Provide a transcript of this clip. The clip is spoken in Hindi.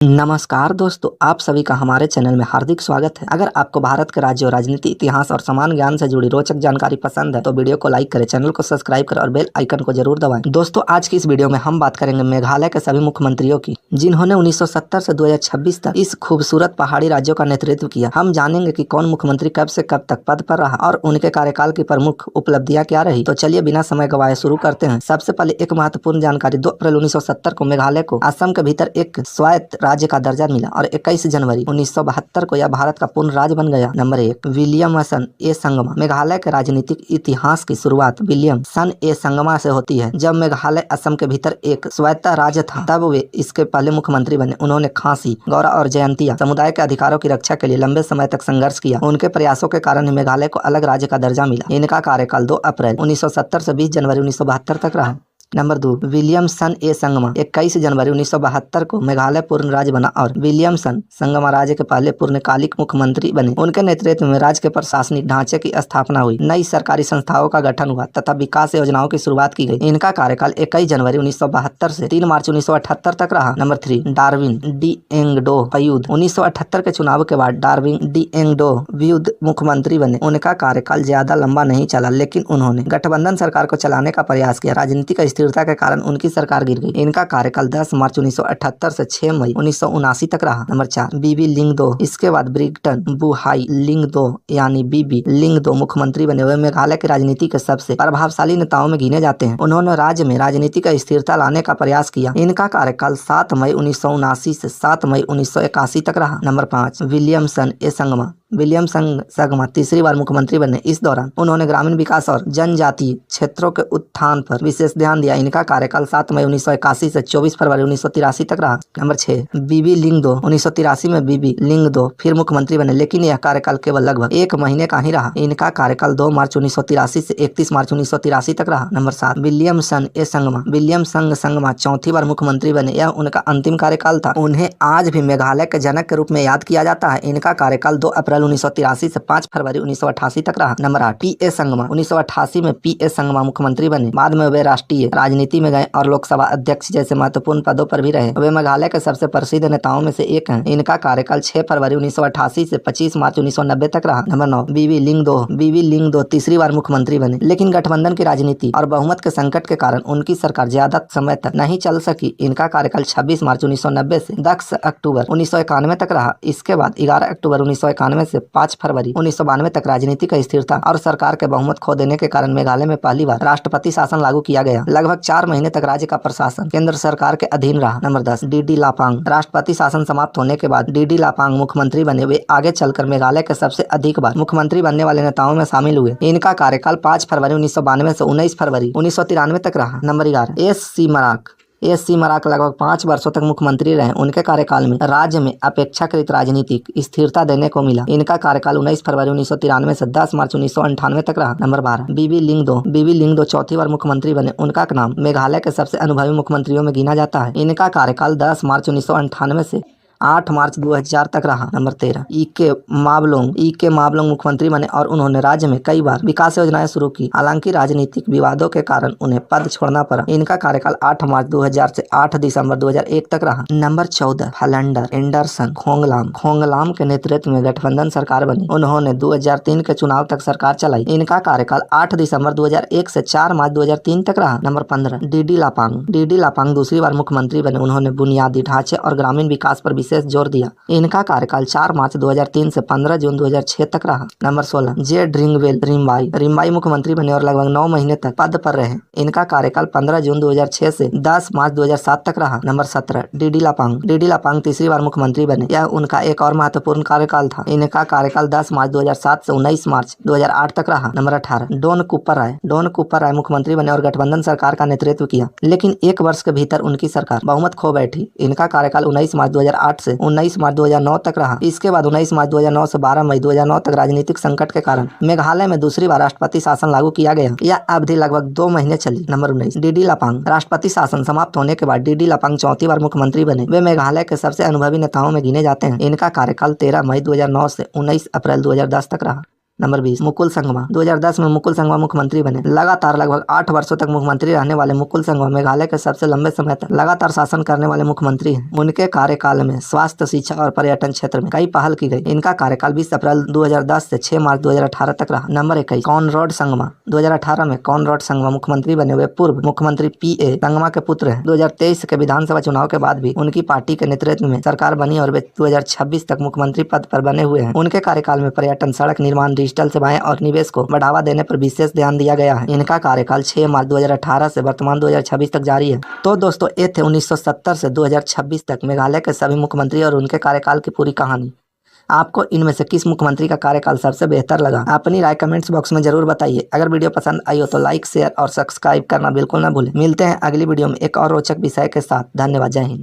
नमस्कार दोस्तों, आप सभी का हमारे चैनल में हार्दिक स्वागत है। अगर आपको भारत के राज्य, राजनीति, इतिहास और समान ज्ञान से जुड़ी रोचक जानकारी पसंद है तो वीडियो को लाइक करें, चैनल को सब्सक्राइब करें और बेल आइकन को जरूर दबाएं। दोस्तों, आज की इस वीडियो में हम बात करेंगे मेघालय के सभी मुख्यमंत्रियों की, जिन्होंने 1970 से 2026 तक इस खूबसूरत पहाड़ी राज्यों का नेतृत्व किया। हम जानेंगे कि कौन मुख्यमंत्री कब से कब तक पद पर रहा और उनके कार्यकाल की प्रमुख उपलब्धियां क्या रही। तो चलिए बिना समय गवाए शुरू करते हैं। सबसे पहले एक महत्वपूर्ण जानकारी, 2 अप्रैल 1970 को मेघालय को असम के भीतर एक स्वायत्त राज्य का दर्जा मिला और 21 जनवरी 1972 को यह भारत का पूर्ण राज्य बन गया। नंबर 1, विलियमसन ए संगमा। मेघालय के राजनीतिक इतिहास की शुरुआत विलियमसन ए संगमा से होती है। जब मेघालय असम के भीतर एक स्वायत्त राज्य था, तब वे इसके पहले मुख्यमंत्री बने। उन्होंने खासी, गौरा और जयंतिया समुदाय के अधिकारों की रक्षा के लिए लंबे समय तक संघर्ष किया। उनके प्रयासों के कारण ही मेघालय को अलग राज्य का दर्जा मिला। इनका कार्यकाल 2 अप्रैल 1970 से 20 जनवरी 1972 तक रहा। नंबर 2, विलियमसन ए संगमा। 21 जनवरी 1972 को मेघालय पूर्ण राज्य बना और विलियमसन संगमा राज्य के पहले पूर्णकालिक मुख्यमंत्री बने। उनके नेतृत्व में राज्य के प्रशासनिक ढांचे की स्थापना हुई, नई सरकारी संस्थाओं का गठन हुआ तथा विकास योजनाओं की शुरुआत की गई। इनका कार्यकाल 21 जनवरी 1972 से 3 मार्च 1978 तक रहा। Number 3, Darwin Diengdoh Pugh. 1978 के चुनाव के बाद डार्विन डी एंगडो पयुद मुख्यमंत्री बने। उनका कार्यकाल ज्यादा लंबा नहीं चला, लेकिन उन्होंने गठबंधन सरकार को चलाने का प्रयास किया। राजनीतिक स्थिरता के कारण उनकी सरकार गिर गई। इनका कार्यकाल 10 मार्च 1978 से 6 मई 1979 तक रहा। नंबर 4, बीबी लिंगदो। इसके बाद ब्रिगटन बुहाई लिंगदो यानी बीबी लिंगदो मुख्यमंत्री बने। वे मेघालय की राजनीति के सबसे प्रभावशाली नेताओं में गिने जाते हैं। उन्होंने राज्य में राजनीतिक स्थिरता लाने का प्रयास किया। इनका कार्यकाल 7 मई 1979 से 7 मई 1981 तक रहा। नंबर 5, विलियमसन ए संगमा। विलियमसन संगमा तीसरी बार मुख्यमंत्री बने। इस दौरान उन्होंने ग्रामीण विकास और जनजातीय क्षेत्रों के उत्थान पर विशेष ध्यान दिया। इनका कार्यकाल 7 मई 1981 से 24 फरवरी 1983 तक रहा। नंबर 6, बीबी लिंगदो। 1983 में बीबी लिंगदो फिर मुख्यमंत्री बने, लेकिन यह कार्यकाल केवल लगभग 1 महीने का ही रहा। इनका कार्यकाल 2 मार्च 1983 से 31 मार्च 1983 तक रहा। नंबर 7, विलियमसन ए संगमा। विलियमसन संगमा चौथी बार मुख्यमंत्री बने। यह उनका अंतिम कार्यकाल था। उन्हें आज भी मेघालय के जनक के रूप में याद किया जाता है। इनका कार्यकाल 2 अप्रैल 1983 से 5 फरवरी 1988 तक रहा। Number 8, P A Sangma. 1988 में पी ए संगमा मुख्यमंत्री बने। बाद में वे राष्ट्रीय राजनीति में गए और लोकसभा अध्यक्ष जैसे महत्वपूर्ण पदों पर भी रहे। वे मेघालय के सबसे प्रसिद्ध नेताओं में से एक हैं। इनका कार्यकाल 6 फरवरी 1988 से 25 मार्च 1990 तक रहा। नंबर 9, बीबी लिंगदो। बीबी लिंगदो तीसरी बार मुख्यमंत्री बने, लेकिन गठबंधन की राजनीति और बहुमत के संकट के कारण उनकी सरकार ज्यादा समय तक नहीं चल सकी। इनका कार्यकाल 26 मार्च 1990 से 10 अक्टूबर 1991 तक रहा। इसके बाद 11 अक्टूबर 1991 से 5 फरवरी 1992 तक राजनीतिक स्थिरता और सरकार के बहुमत खो देने के कारण मेघालय में पहली बार राष्ट्रपति शासन लागू किया गया। लगभग 4 महीने तक राज्य का प्रशासन केंद्र सरकार के अधीन रहा। Number 10, DD Lapang. राष्ट्रपति शासन समाप्त होने के बाद डीडी लापांग मुख्यमंत्री बने। वे आगे चलकर मेघालय के सबसे अधिक बार मुख्यमंत्री बनने वाले नेताओं में शामिल हुए। इनका कार्यकाल 5 फरवरी 1992 से 19 फरवरी 1993 तक रहा। Number 11, S C Marak. एस.सी. मराक लगभग 5 वर्षों तक मुख्यमंत्री रहे। उनके कार्यकाल में राज्य में अपेक्षाकृत राजनीतिक स्थिरता देने को मिला। इनका कार्यकाल 19 फरवरी 1993 से 10 मार्च 1998 तक रहा। नंबर 12, बीबी लिंगदो। बीबी लिंगदो चौथी बार मुख्यमंत्री बने। उनका नाम मेघालय के सबसे अनुभवी मुख्यमंत्रियों में गिना जाता है। इनका कार्यकाल 10 मार्च 1998 से 8 मार्च 2000 तक रहा। नंबर 13, ई के मावलोंग मुख्यमंत्री बने और उन्होंने राज्य में कई बार विकास योजनाएं शुरू की। हालांकि राजनीतिक विवादों के कारण उन्हें पद छोड़ना पड़ा। इनका कार्यकाल 8 मार्च 2000 से 8 दिसंबर 2001 तक रहा। नंबर 14, हलेंडर एंडरसन खोंगलाम के नेतृत्व में गठबंधन सरकार बनी। उन्होंने 2003 के चुनाव तक सरकार चलाई। इनका कार्यकाल 8 दिसंबर 2001 से 4 मार्च 2003 तक रहा। नंबर 15, डीडी लापांग दूसरी बार मुख्यमंत्री बने। उन्होंने बुनियादी ढांचे और ग्रामीण विकास पर जोर दिया। इनका कार्यकाल 4 मार्च 2003 से 15 जून 2006 तक रहा। नंबर 16, जे ड्रिंगवेल रिम्बाई मुख्यमंत्री बने और लगभग 9 महीने तक पद पर रहे। इनका कार्यकाल 15 जून 2006 से 10 मार्च 2007 तक रहा। नंबर 17, डीडी लापांग तीसरी बार मुख्यमंत्री बने। यह उनका एक और महत्वपूर्ण कार्यकाल था। इनका कार्यकाल 10 मार्च 2007 से 19 मार्च 2008 तक रहा। नंबर 18, डॉन कुपर राय मुख्यमंत्री बने और गठबंधन सरकार का नेतृत्व किया, लेकिन 1 वर्ष के भीतर उनकी सरकार बहुमत खो बैठी। इनका कार्यकाल 19 मार्च 2008 से 19 मार्च 2009 तक रहा। इसके बाद 19 मार्च 2009 से 12 मई 2009 तक राजनीतिक संकट के कारण मेघालय में दूसरी बार राष्ट्रपति शासन लागू किया गया। यह अवधि लगभग 2 महीने चली। Number 19, DD Lapang. राष्ट्रपति शासन समाप्त होने के बाद डीडी लापांग चौथी बार मुख्यमंत्री बने। वे मेघालय के सबसे अनुभवी नेताओं में गिने जाते हैं। इनका कार्यकाल 13 मई 2009 से 19 अप्रैल 2010 तक रहा। नंबर 20 मुकुल संगमा। 2010 में मुकुल संगमा मुख्यमंत्री बने। लगातार लगभग 8 वर्षों तक मुख्यमंत्री रहने वाले मुकुल संगमा मेघालय के सबसे लंबे समय तक लगातार शासन करने वाले मुख्यमंत्री हैं। उनके कार्यकाल में स्वास्थ्य, शिक्षा और पर्यटन क्षेत्र में कई पहल की गई। इनका कार्यकाल 20 अप्रैल 2010 से 6 मार्च 2018 तक रहा। Number 21 Conrad Sangma. 2018 में कॉनराड संगमा मुख्यमंत्री बने। वे पूर्व मुख्यमंत्री पीए संगमा के पुत्र हैं। 2023 के विधानसभा चुनाव के बाद भी उनकी पार्टी के नेतृत्व में सरकार बनी और वे 2026 तक मुख्यमंत्री पद पर बने हुए हैं। उनके कार्यकाल में पर्यटन, सड़क निर्माण, डिजिटल सेवाएं और निवेश को बढ़ावा देने पर विशेष ध्यान दिया गया है। इनका कार्यकाल 6 मार्च 2018 से वर्तमान 2026 तक जारी है। तो दोस्तों, ये थे 1970 से 2026 तक मेघालय के सभी मुख्यमंत्री और उनके कार्यकाल की पूरी कहानी। आपको इनमें से किस मुख्यमंत्री का कार्यकाल सबसे बेहतर लगा? अपनी राय कमेंट्स बॉक्स में जरूर बताइए। अगर वीडियो पसंद आई हो तो लाइक, शेयर और सब्सक्राइब करना बिल्कुल ना भूलें। मिलते हैं अगली वीडियो में एक और रोचक विषय के साथ। धन्यवाद। जय हिंद।